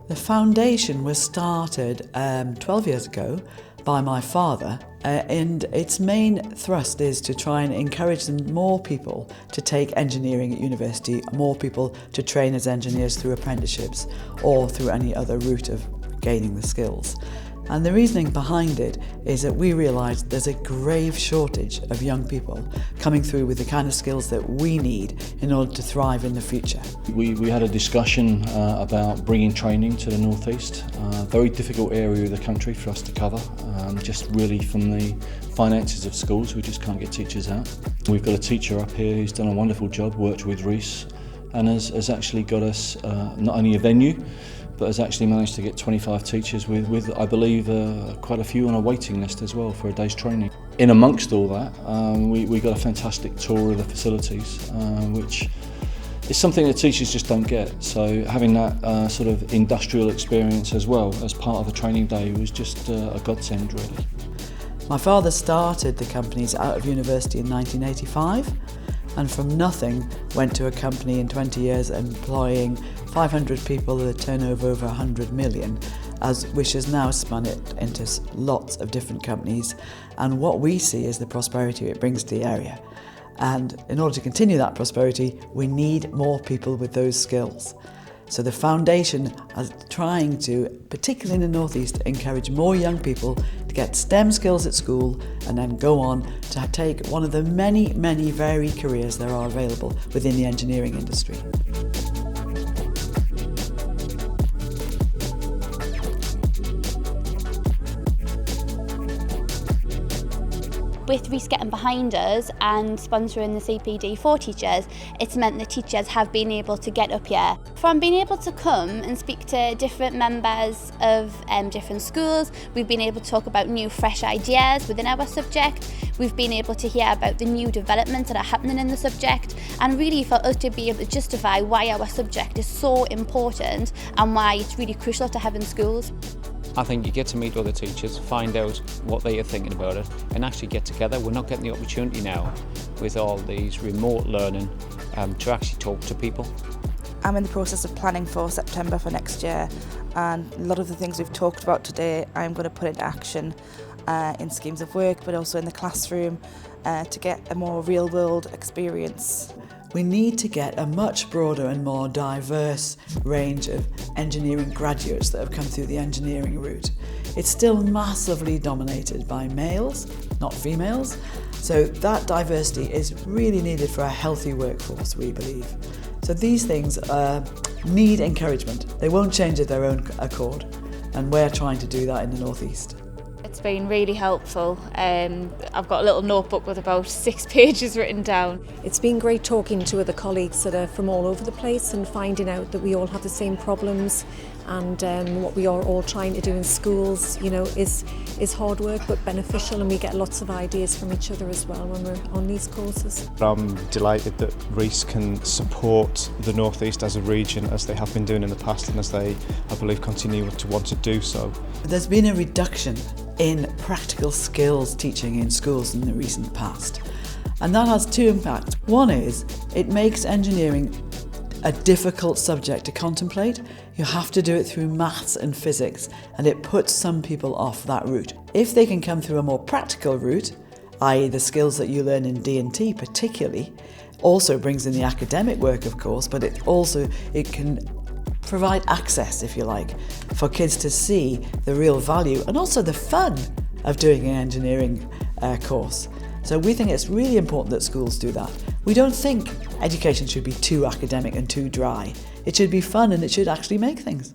The foundation was started 12 years ago by my father, and its main thrust is to try and encourage more people to take engineering at university, more people to train as engineers through apprenticeships or through any other route of gaining the skills. And the reasoning behind it is that we realised there's a grave shortage of young people coming through with the kind of skills that we need in order to thrive in the future. We had a discussion about bringing training to the North East, a very difficult area of the country for us to cover, just really from the finances of schools. We just can't get teachers out. We've got a teacher up here who's done a wonderful job, worked with Reece, and has actually got us not only a venue, but has actually managed to get 25 teachers with I believe, quite a few on a waiting list as well for a day's training. In amongst all that, we got a fantastic tour of the facilities, which is something that teachers just don't get. So having that sort of industrial experience as well as part of the training day was just a godsend, really. My father started the companies out of university in 1985, and from nothing went to a company in 20 years employing 500 people with a turnover over 100 million, which has now spun it into lots of different companies. And what we see is the prosperity it brings to the area. And in order to continue that prosperity, we need more people with those skills. So the foundation is trying to, particularly in the North East, encourage more young people to get STEM skills at school and then go on to take one of the many, many varied careers there are available within the engineering industry. With Reece getting behind us and sponsoring the CPD for teachers, it's meant that teachers have been able to get up here. From being able to come and speak to different members of different schools, we've been able to talk about new fresh ideas within our subject, we've been able to hear about the new developments that are happening in the subject, and really for us to be able to justify why our subject is so important and why it's really crucial to have in schools. I think you get to meet other teachers, find out what they are thinking about it, and actually get together. We're not getting the opportunity now with all these remote learning to actually talk to people. I'm in the process of planning for September for next year, and a lot of the things we've talked about today I'm going to put into action in schemes of work, but also in the classroom to get a more real-world experience. We need to get a much broader and more diverse range of engineering graduates that have come through the engineering route. It's still massively dominated by males, not females, so that diversity is really needed for a healthy workforce, we believe. So these things need encouragement. They won't change of their own accord, and we're trying to do that in the North East. It's been really helpful. I've got a little notebook with about 6 pages written down. It's been great talking to other colleagues that are from all over the place and finding out that we all have the same problems, and what we are all trying to do in schools, you know, is hard work but beneficial, and we get lots of ideas from each other as well when we're on these courses. I'm delighted that Reece can support the North East as a region as they have been doing in the past, and as they, I believe, continue to want to do so. There's been a reduction in practical skills teaching in schools in the recent past, and that has two impacts. One is it makes engineering a difficult subject to contemplate. You have to do it through maths and physics, and it puts some people off that route. If they can come through a more practical route, i.e. the skills that you learn in D&T particularly, also brings in the academic work of course, but it can provide access, if you like, for kids to see the real value and also the fun of doing an engineering course. So we think it's really important that schools do that. We don't think education should be too academic and too dry. It should be fun, and it should actually make things.